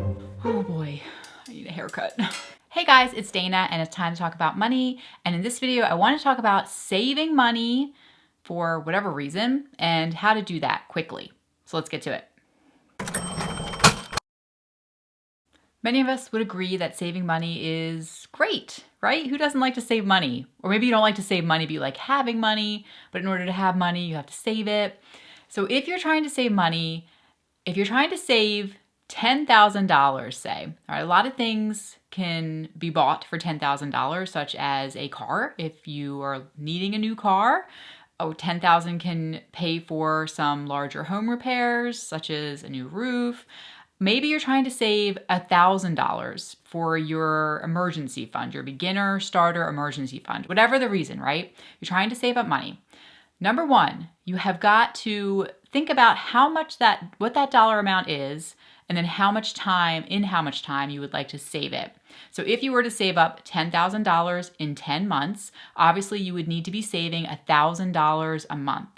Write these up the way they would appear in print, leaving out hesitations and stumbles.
Oh boy, I need a haircut. Hey guys, it's Dana and it's time to talk about money. And in this video, I want to talk about saving money for whatever reason and how to do that quickly. So let's get to it. Many of us would agree that saving money is great, right? Who doesn't like to save money? Or maybe you don't like to save money, but you like having money, but in order to have money, you have to save it. So if you're trying to save money, if you're trying to save $10,000, say, all right, a lot of things can be bought for $10,000, such as a car. If you are needing a new car, $10,000 can pay for some larger home repairs, such as a new roof. Maybe you're trying to save $1,000 for your emergency fund, your beginner starter emergency fund, whatever the reason, right? You're trying to save up money. Number one, you have got to think about what that dollar amount is, and then how much time you would like to save it. So if you were to save up $10,000 in 10 months, obviously you would need to be saving $1,000 a month.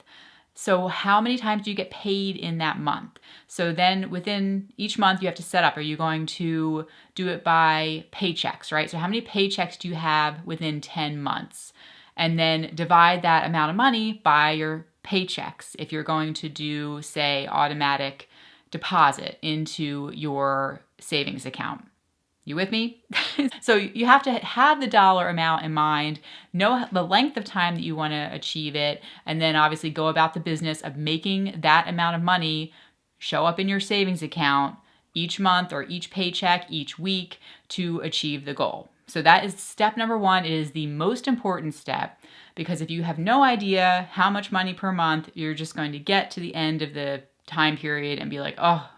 So how many times do you get paid in that month? So then within each month you have to set up, are you going to do it by paychecks, right? So how many paychecks do you have within 10 months? And then divide that amount of money by your paychecks. If you're going to do, say, automatic deposit into your savings account. You with me? So you have to have the dollar amount in mind, know the length of time that you want to achieve it, and then obviously go about the business of making that amount of money show up in your savings account each month or each paycheck, each week to achieve the goal. So that is step number one. It is the most important step because if you have no idea how much money per month, you're just going to get to the end of the time period and be like, oh,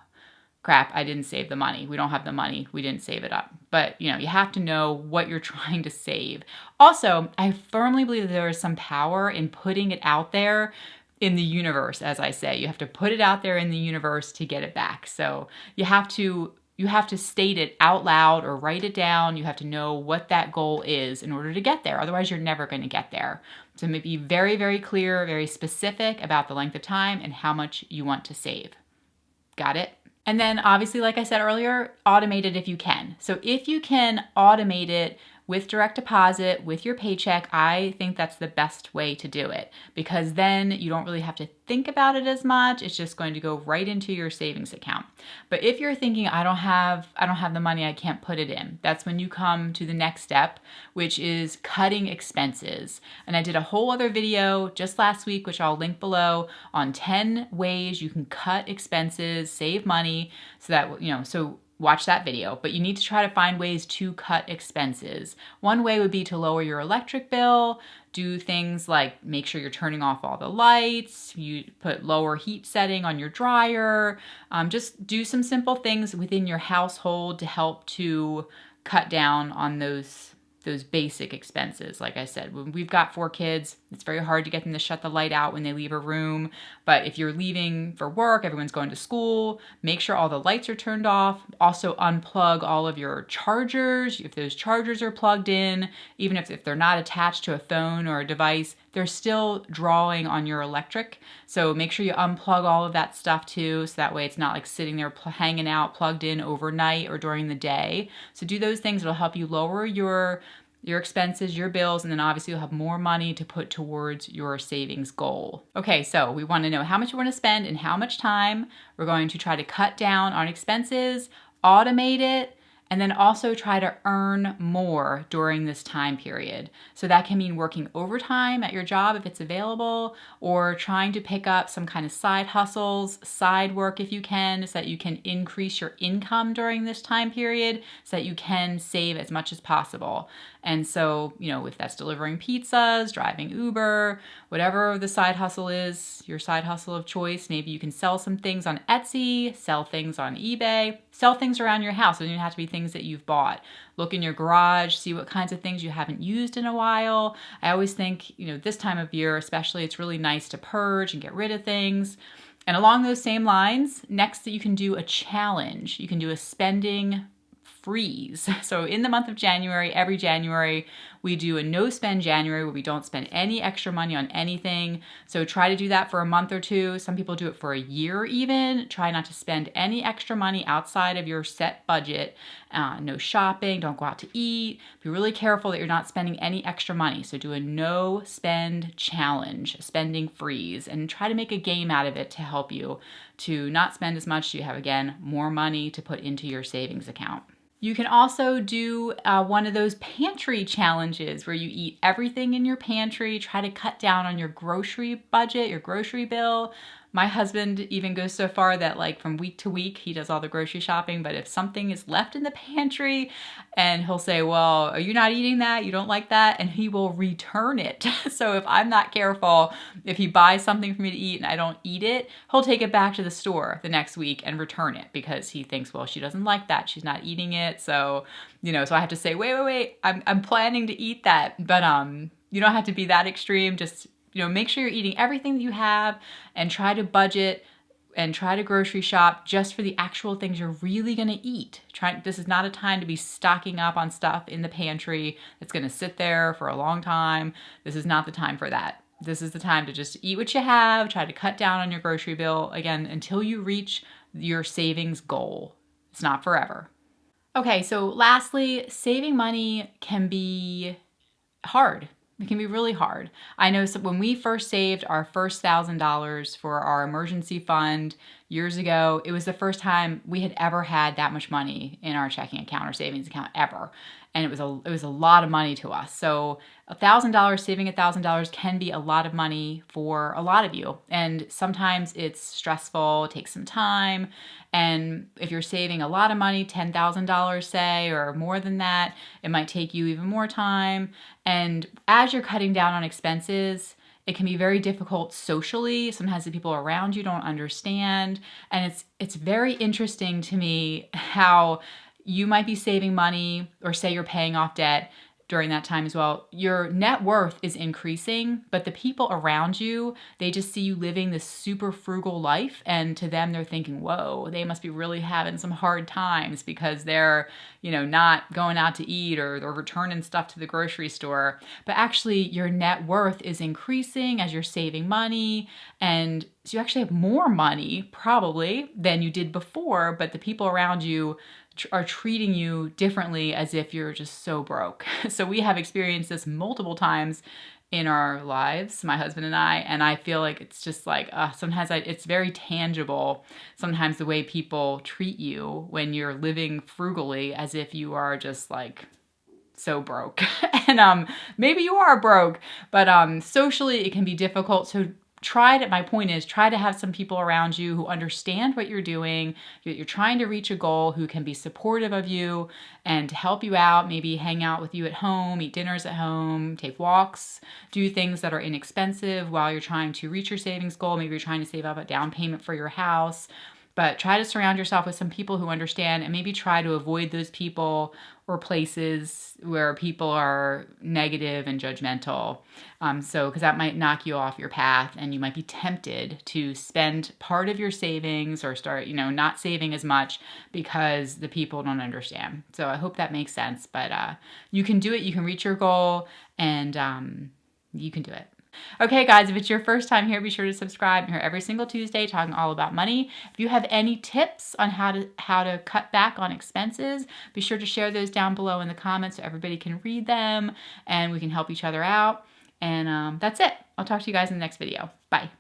crap, I didn't save the money. We don't have the money. We didn't save it up. But, you have to know what you're trying to save. Also, I firmly believe that there is some power in putting it out there in the universe, as I say. You have to put it out there in the universe to get it back. So you have to state it out loud or write it down. You have to know what that goal is in order to get there. Otherwise, you're never going to get there. So be very, very clear, very specific about the length of time and how much you want to save. Got it? And then obviously, like I said earlier, automate it if you can. So if you can automate it with direct deposit, with your paycheck, I think that's the best way to do it because then you don't really have to think about it as much. It's just going to go right into your savings account. But if you're thinking, I don't have the money, I can't put it in, that's when you come to the next step, which is cutting expenses. And I did a whole other video just last week, which I'll link below, on 10 ways you can cut expenses, save money, so that, so watch that video, but you need to try to find ways to cut expenses. One way would be to lower your electric bill, do things like make sure you're turning off all the lights, you put lower heat setting on your dryer, just do some simple things within your household to help to cut down on those basic expenses. Like I said, when we've got 4 kids, it's very hard to get them to shut the light out when they leave a room. But if you're leaving for work, everyone's going to school, make sure all the lights are turned off. Also unplug all of your chargers. If those chargers are plugged in, even if they're not attached to a phone or a device, they're still drawing on your electric. So make sure you unplug all of that stuff too, so that way it's not like sitting there hanging out plugged in overnight or during the day. So do those things. It'll help you lower your expenses, your bills, and then obviously you'll have more money to put towards your savings goal. Okay, so we want to know how much you want to spend and how much time. We're going to try to cut down on expenses, automate it, and then also try to earn more during this time period. So that can mean working overtime at your job if it's available, or trying to pick up some kind of side hustles, side work if you can, so that you can increase your income during this time period so that you can save as much as possible. And so, if that's delivering pizzas, driving Uber, whatever the side hustle is, your side hustle of choice, maybe you can sell some things on Etsy, sell things on eBay, sell things around your house. It doesn't even have to be things that you've bought. Look in your garage, see what kinds of things you haven't used in a while. I always think, this time of year especially, it's really nice to purge and get rid of things. And along those same lines, next you can do a challenge. You can do a spending freeze. So in the month of January, every January, we do a no spend January where we don't spend any extra money on anything. So try to do that for a month or two. Some people do it for a year even. Try not to spend any extra money outside of your set budget. No shopping, don't go out to eat. Be really careful that you're not spending any extra money. So do a no spend challenge, a spending freeze, and try to make a game out of it to help you to not spend as much so you have, again, more money to put into your savings account. You can also do one of those pantry challenges where you eat everything in your pantry, try to cut down on your grocery budget, your grocery bill. My husband even goes so far that like from week to week, he does all the grocery shopping, but if something is left in the pantry and he'll say, well, are you not eating that? You don't like that? And he will return it. So if I'm not careful, if he buys something for me to eat and I don't eat it, he'll take it back to the store the next week and return it because he thinks, well, she doesn't like that. She's not eating it. So, so I have to say, wait, I'm planning to eat that. But you don't have to be that extreme. Just make sure you're eating everything that you have and try to budget and try to grocery shop just for the actual things you're really going to eat. This is not a time to be stocking up on stuff in the pantry that's going to sit there for a long time. This is not the time for that. This is the time to just eat what you have, try to cut down on your grocery bill, again, until you reach your savings goal. It's not forever. Okay, so lastly, saving money can be hard. It can be really hard. I know when we first saved our first $1,000 for our emergency fund years ago, it was the first time we had ever had that much money in our checking account or savings account ever. And it was a lot of money to us. So $1,000, saving $1,000 can be a lot of money for a lot of you. And sometimes it's stressful, it takes some time. And if you're saving a lot of money, $10,000 say, or more than that, it might take you even more time. And as you're cutting down on expenses, it can be very difficult socially. Sometimes the people around you don't understand. And it's very interesting to me how you might be saving money, or say you're paying off debt during that time as well. Your net worth is increasing, but the people around you, they just see you living this super frugal life. And to them, they're thinking, whoa, they must be really having some hard times because they're, not going out to eat or they're returning stuff to the grocery store. But actually, your net worth is increasing as you're saving money. And so you actually have more money probably than you did before, but the people around you are treating you differently as if you're just so broke. So we have experienced this multiple times in our lives, my husband and I feel like it's just like, sometimes it's very tangible, sometimes the way people treat you when you're living frugally as if you are just like so broke. And maybe you are broke, but socially it can be difficult. So my point is, try to have some people around you who understand what you're doing, that you're trying to reach a goal, who can be supportive of you and help you out, maybe hang out with you at home, eat dinners at home, take walks, do things that are inexpensive while you're trying to reach your savings goal. Maybe you're trying to save up a down payment for your house. But try to surround yourself with some people who understand, and maybe try to avoid those people or places where people are negative and judgmental. Because that might knock you off your path and you might be tempted to spend part of your savings or start, not saving as much because the people don't understand. So I hope that makes sense. But you can do it. You can reach your goal, and you can do it. Okay, guys, if it's your first time here, be sure to subscribe. I'm here every single Tuesday talking all about money. If you have any tips on how to cut back on expenses, be sure to share those down below in the comments so everybody can read them and we can help each other out. And that's it. I'll talk to you guys in the next video. Bye.